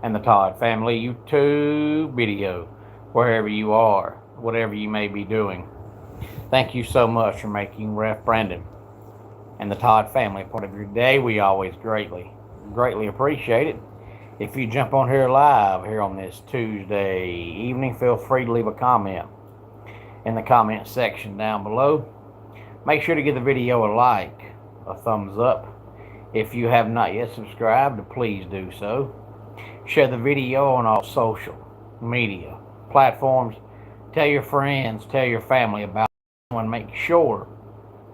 and the Todd Family YouTube video, wherever you are, whatever you may be doing. Thank you so much for making Ref Brandon and the Todd Family part of your day. We always greatly appreciate it. If you jump on here live here on this Tuesday evening, feel free to leave a comment in the comment section down below. Make sure to give the video a like, a thumbs up. If you have not yet subscribed, please do so. Share the video on all social media platforms. Tell your friends, tell your family about it, and make sure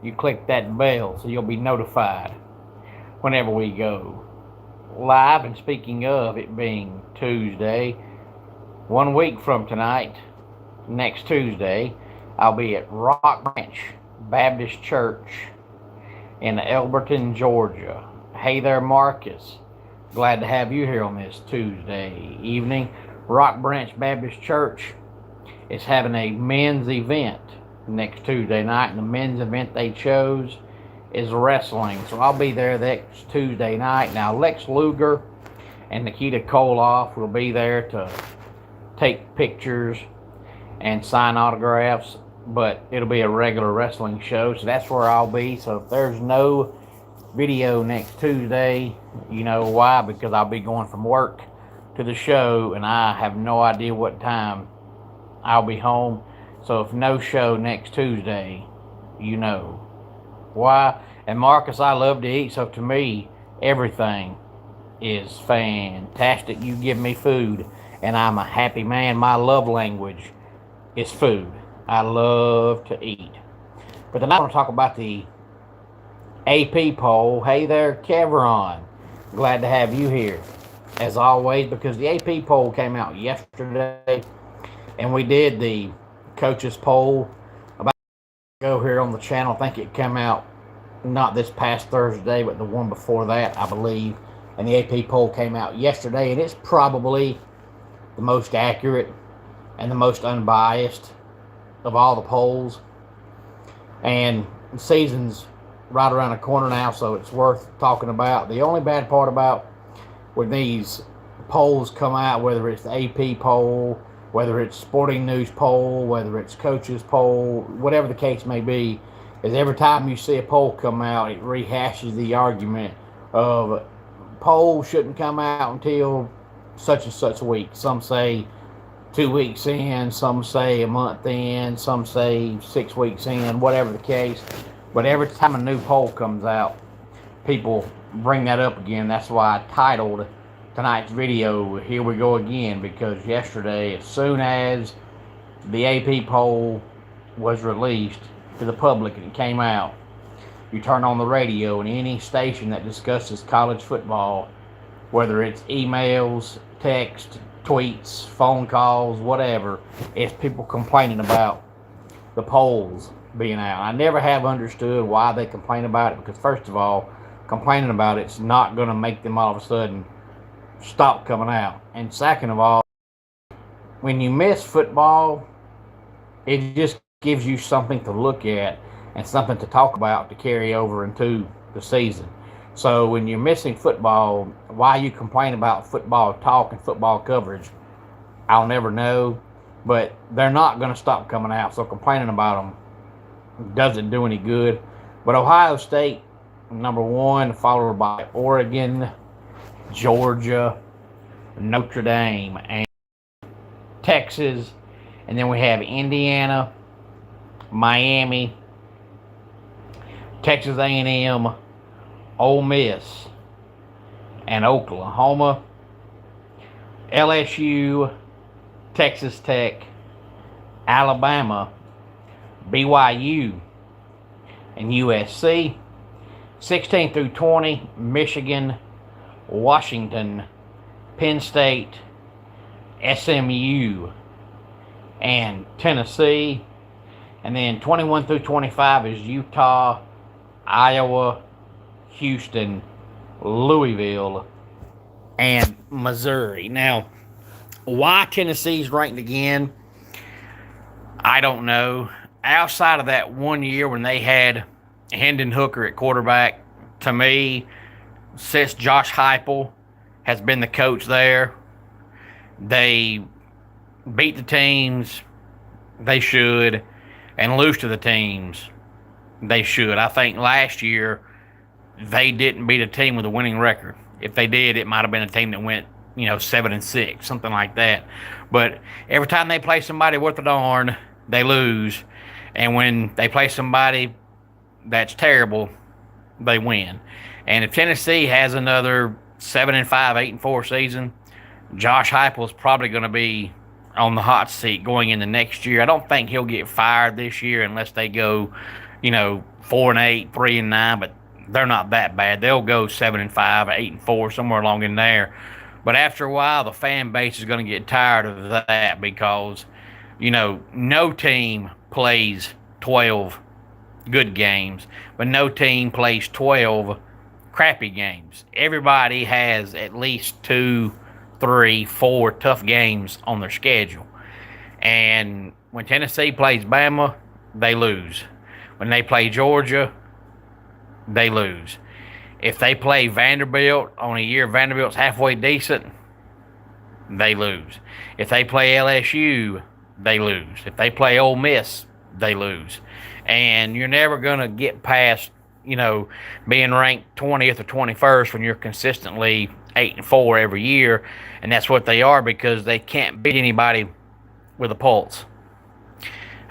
you click that bell so you'll be notified whenever we go live. And speaking of it being Tuesday, 1 week from tonight, next Tuesday, I'll be at Rock Branch Baptist Church in Elberton, Georgia. Hey there, Marcus. Glad to have you here on this Tuesday evening. Rock Branch Baptist Church is having a men's event next Tuesday night, and the men's event they chose is wrestling. So I'll be there next Tuesday night. Now, Lex Luger and Nikita Koloff will be there to take pictures and sign autographs, but it'll be a regular wrestling show, so that's where I'll be. So if there's no video next Tuesday, you know why, because I'll be going from work to the show, and I have no idea what time I'll be home. So if no show next Tuesday, you know why. And Marcus, I love to eat, so to me, everything is fantastic. You give me food, and I'm a happy man. My love language is food. I love to eat. But tonight I want to talk about the AP poll. Hey there, Kevron. Glad to have you here, as always, because the AP poll came out yesterday, and we did the coaches poll about go here on the channel. I think it came out not this past Thursday, but the one before that, I believe. And the AP poll came out yesterday, and it's probably the most accurate and the most unbiased of all the polls. And the season's right around the corner now, so it's worth talking about. The only bad part about when these polls come out, whether it's the AP poll, whether it's Sporting News poll, whether it's Coaches poll, whatever the case may be, is every time you see a poll come out, it rehashes the argument of polls shouldn't come out until such and such week. Some say 2 weeks in, some say a month in, some say 6 weeks in, whatever the case. But every time a new poll comes out, people bring that up again. That's why I titled tonight's video, Here We Go Again, because yesterday, as soon as the AP poll was released to the public and it came out, you turn on the radio and any station that discusses college football, whether it's emails, text, tweets, phone calls, whatever, it's people complaining about the polls being out. I never have understood why they complain about it, because first of all, complaining about it's not going to make them all of a sudden stop coming out. And second of all, when you miss football, it just gives you something to look at and something to talk about to carry over into the season. So when you're missing football, why you complain about football talk and football coverage, I'll never know. But they're not going to stop coming out, so complaining about them doesn't do any good. But Ohio State, number one, followed by Oregon, Georgia, Notre Dame, and Texas. And then we have Indiana, Miami, Texas A&M, Ole Miss, and Oklahoma, LSU, Texas Tech, Alabama, BYU, and USC. 16 through 20, Michigan, Washington, Penn State, SMU, and Tennessee. And then 21 through 25 is Utah, Iowa, Houston, Louisville, and Missouri. Now, why Tennessee's ranked again, I don't know. Outside of that 1 year when they had Hendon Hooker at quarterback, to me, since Josh Heupel has been the coach there, They beat the teams they should and lose to the teams they should. I think last year they didn't beat a team with a winning record. If they did, it might have been a team that went, 7-6, something like that. But every time they play somebody worth a darn, they lose. And when they play somebody that's terrible, they win. And if Tennessee has another 7-5, 8-4 season, Josh Heupel is probably going to be on the hot seat going into next year. I don't think he'll get fired this year unless they go, 4-8, 3-9, but they're not that bad. They'll go 7-5, 8-4, somewhere along in there. But after a while, the fan base is going to get tired of that because, no team plays 12 good games, but no team plays 12 crappy games. Everybody has at least 2, 3, 4 tough games on their schedule. And when Tennessee plays Bama, they lose. When they play Georgia, they lose. If they play Vanderbilt on a year Vanderbilt's halfway decent, they lose. If they play LSU, they lose. If they play Ole Miss, they lose. And you're never going to get past, being ranked 20th or 21st when you're consistently 8-4 every year. And that's what they are because they can't beat anybody with a pulse.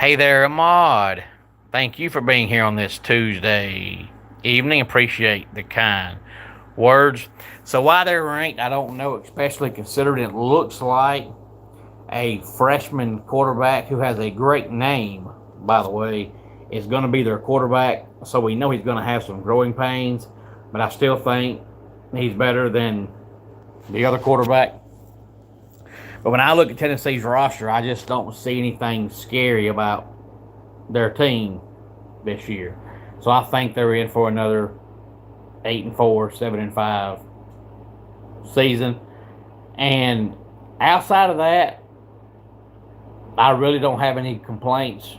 Hey there, Ahmad. Thank you for being here on this Tuesday evening. Appreciate the kind words. So why they're ranked, I don't know, especially considering it looks like a freshman quarterback who has a great name, by the way, is going to be their quarterback. So we know he's going to have some growing pains, but I still think he's better than the other quarterback. But when I look at Tennessee's roster, I just don't see anything scary about their team this year. So I think they're in for another 8-4, 7-5 season. And outside of that, I really don't have any complaints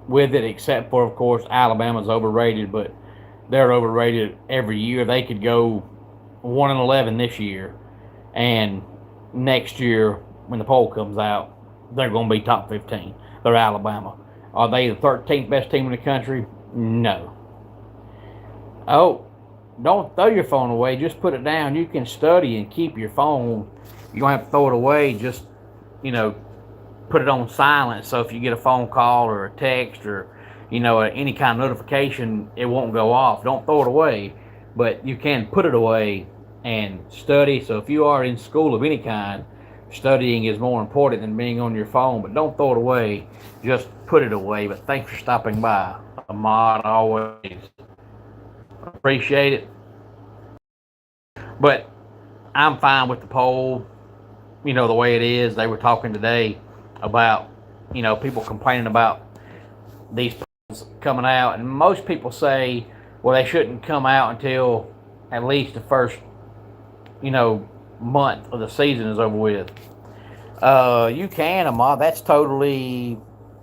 with it, except for, of course, Alabama's overrated, but they're overrated every year. They could go 1-11 this year, and next year, when the poll comes out, they're going to be top 15. They're Alabama. Are they the 13th best team in the country? No. Oh, don't throw your phone away. Just put it down. You can study and keep your phone. You don't have to throw it away. Just, put it on silent. So if you get a phone call or a text or, any kind of notification, it won't go off. Don't throw it away, but you can put it away and study. So if you are in school of any kind, studying is more important than being on your phone, but don't throw it away. Just put it away. But thanks for stopping by, Ahmad. Always appreciate it. But I'm fine with the poll, the way it is. They were talking today about, people complaining about these polls coming out. And most people say, well, they shouldn't come out until at least the first, month of the season is over with. You can, Ahmad. That's totally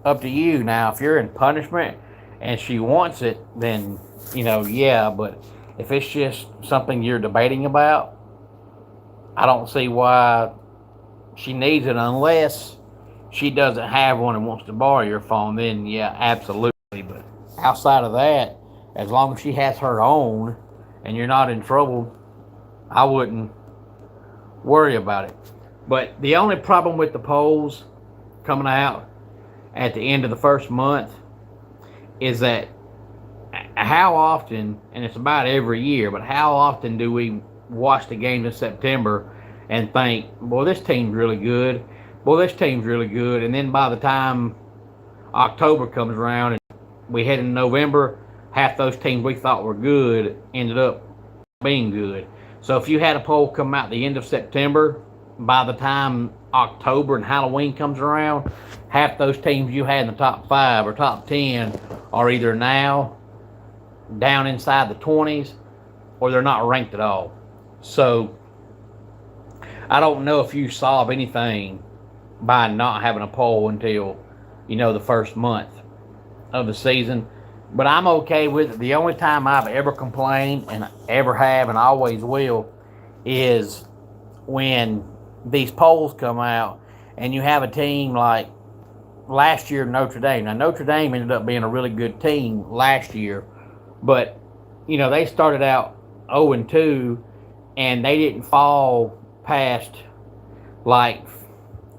up to you. Now, if you're in punishment and she wants it, then, yeah. But if it's just something you're debating about, I don't see why she needs it unless she doesn't have one and wants to borrow your phone. Then, yeah, absolutely. But outside of that, as long as she has her own and you're not in trouble, I wouldn't worry about it. But the only problem with the polls coming out at the end of the first month is that how often, and it's about every year, but how often do we watch the game in September and think, boy, this team's really good. Boy, this team's really good. And then by the time October comes around and we head into November, half those teams we thought were good ended up being good. So if you had a poll come out the end of September, by the time October and Halloween comes around, half those teams you had in the top 5 or top 10 are either now down inside the 20s or they're not ranked at all. So I don't know if you solve anything by not having a poll until, the first month of the season. But I'm okay with it. The only time I've ever complained, and ever have and always will, is when these polls come out and you have a team like last year Notre Dame. Now Notre Dame ended up being a really good team last year, but they started out 0-2 and they didn't fall past like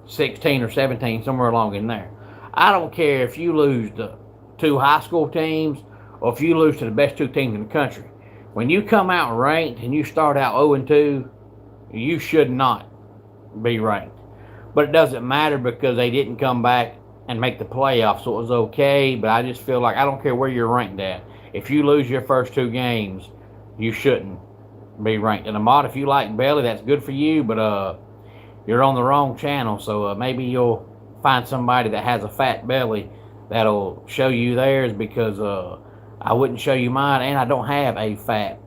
16 or 17, somewhere along in there. I don't care if you lose to two high school teams or if you lose to the best two teams in the country. When you come out ranked and you start out 0-2, you should not be ranked. But it doesn't matter because they didn't come back and make the playoffs, so it was okay. But I just feel like I don't care where you're ranked at. If you lose your first two games, you shouldn't be ranked. And Ahmad, if you like belly, that's good for you, but you're on the wrong channel. So maybe you'll find somebody that has a fat belly that'll show you theirs, because I wouldn't show you mine, and I don't have a fat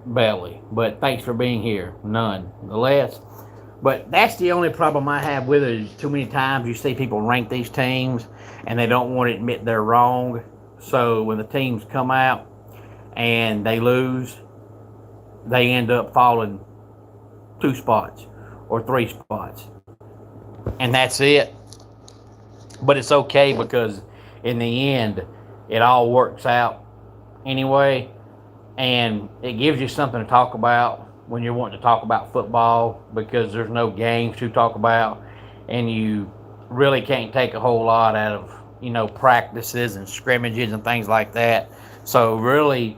belly. But thanks for being here, nonetheless. But that's the only problem I have with it, is too many times you see people rank these teams and they don't want to admit they're wrong. So when the teams come out and they lose, they end up falling 2 spots or 3 spots. And that's it. But it's okay, because in the end, it all works out anyway. And it gives you something to talk about when you're wanting to talk about football, because there's no games to talk about. And you really can't take a whole lot out of, practices and scrimmages and things like that. So really,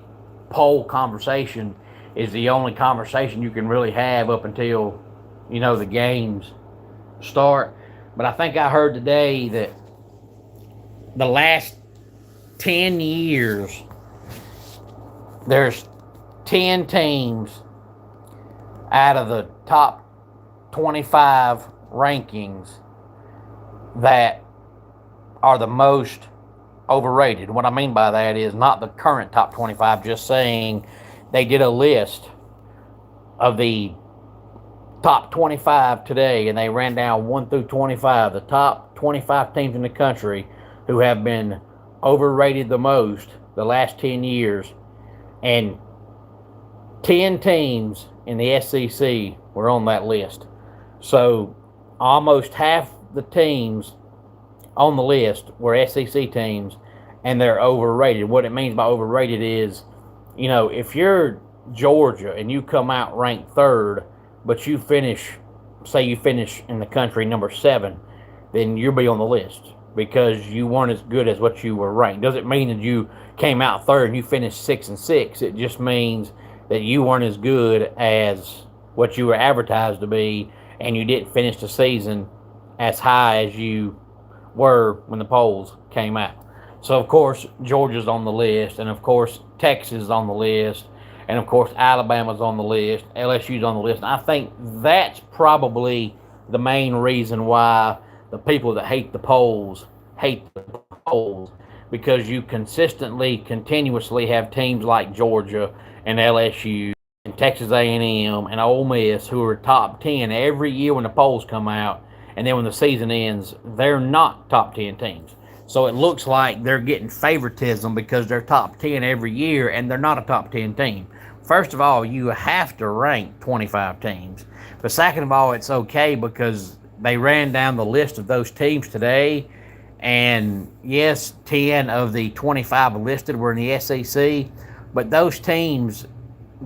poll conversation is the only conversation you can really have up until, the games start. But I think I heard today that the last 10 years, there's 10 teams out of the top 25 rankings that are the most overrated. What I mean by that is not the current top 25, just saying they did a list of the top 25 today, and they ran down 1 through 25, the top 25 teams in the country who have been overrated the most the last 10 years. And 10 teams in the SEC were on that list. So almost half the teams on the list were SEC teams, and they're overrated. What it means by overrated is, if you're Georgia and you come out ranked 3rd, but you finish in the country number 7, then you'll be on the list because you weren't as good as what you were ranked. Doesn't mean that you came out 3rd and you finished 6-6. It just means that you weren't as good as what you were advertised to be, and you didn't finish the season as high as you were when the polls came out. So, of course, Georgia's on the list, and, of course, Texas is on the list, and, of course, Alabama's on the list, LSU's on the list. And I think that's probably the main reason why the people that hate the polls, because you continuously have teams like Georgia and LSU and Texas A&M and Ole Miss who are top 10 every year when the polls come out, and then when the season ends, they're not top 10 teams. So it looks like they're getting favoritism because they're top 10 every year and they're not a top 10 team. First of all, you have to rank 25 teams. But second of all, it's okay because they ran down the list of those teams today. And yes, 10 of the 25 listed were in the SEC, but those teams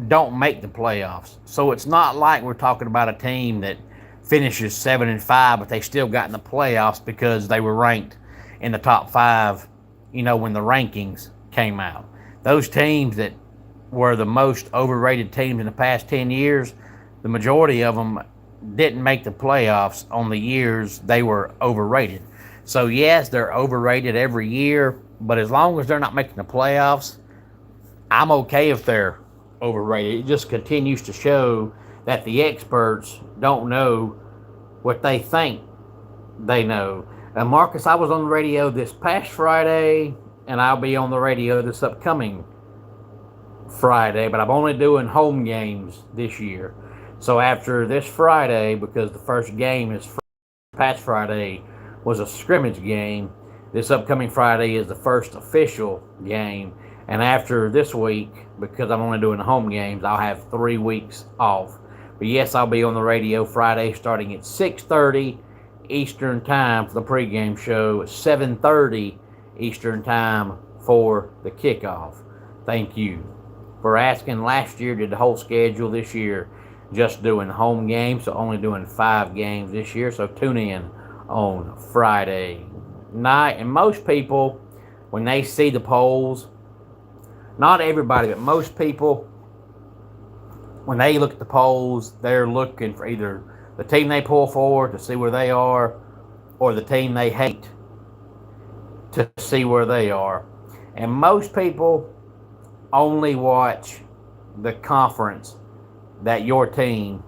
don't make the playoffs. So it's not like we're talking about a team that finishes 7-5, but they still got in the playoffs because they were ranked in the top 5, when the rankings came out. Those teams that were the most overrated teams in the past 10 years, the majority of them didn't make the playoffs on the years they were overrated. So yes, they're overrated every year, but as long as they're not making the playoffs, I'm okay if they're overrated. It just continues to show that the experts don't know what they think they know. And Marcus, I was on the radio this past Friday, and I'll be on the radio this upcoming Friday, but I'm only doing home games this year. So after this Friday, because the first game is past Friday was a scrimmage game, this upcoming Friday is the first official game. And after this week, because I'm only doing home games, I'll have 3 weeks off. But yes, I'll be on the radio Friday starting at 6:30 Eastern Time for the pregame show, at 7:30 Eastern Time for the kickoff. Thank you for asking. Last year did the whole schedule. This year just doing home games, so only doing 5 games this year. So tune in on Friday night. And most people, when they see the polls, not everybody, but most people, when they look at the polls, they're looking for either the team they pull forward to see where they are, or the team they hate to see where they are. And most people only watch the conference that your team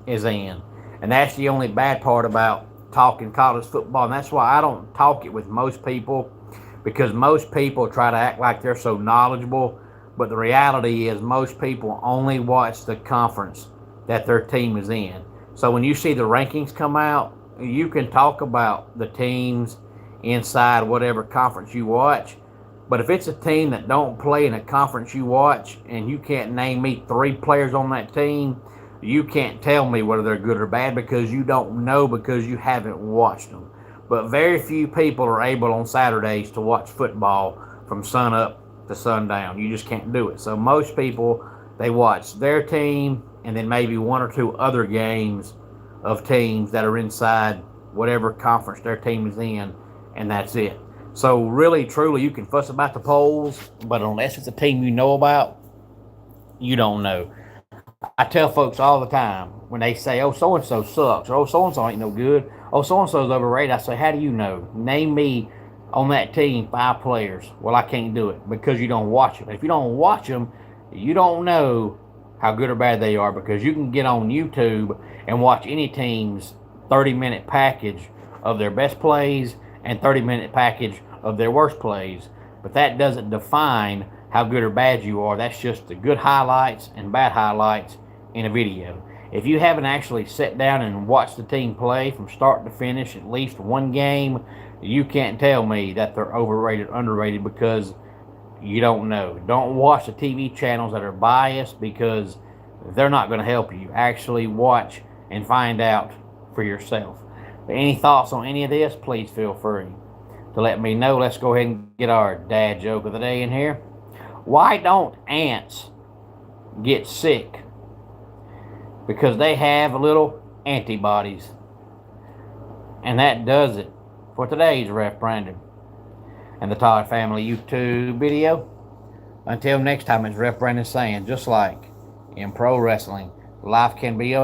is in. And that's the only bad part about talking college football. And that's why I don't talk it with most people, because most people try to act like they're so knowledgeable. But the reality is most people only watch the conference that their team is in. So when you see the rankings come out, you can talk about the teams inside whatever conference you watch. But if it's a team that don't play in a conference you watch, and you can't name me 3 players on that team, you can't tell me whether they're good or bad, because you don't know, because you haven't watched them. But very few people are able on Saturdays to watch football from sun up to sundown. You just can't do it. So most people, they watch their team and then maybe 1 or 2 other games of teams that are inside whatever conference their team is in, and that's it. So really, truly, you can fuss about the polls, but unless it's a team you know about, you don't know. I tell folks all the time when they say, oh, so-and-so sucks, or oh, so-and-so ain't no good, oh, so-and-so's overrated, I say, how do you know? Name me on that team 5 players. Well, I can't do it because you don't watch them. If you don't watch them, you don't know how good or bad they are, because you can get on YouTube and watch any team's 30-minute package of their best plays and 30-minute package of their worst plays. But that doesn't define how good or bad you are. That's just the good highlights and bad highlights in a video. If you haven't actually sat down and watched the team play from start to finish at least 1 game, you can't tell me that they're overrated, underrated, because you don't know. Don't watch the TV channels that are biased, because they're not going to help you. Actually watch and find out for yourself. But any thoughts on any of this, please feel free to let me know. Let's go ahead and get our dad joke of the day in here. Why don't ants get sick? Because they have little antibodies. And that does it for today's Ref Brandon and the Todd Family YouTube video. Until next time, it's Ref Brandon saying, just like in pro wrestling, life can be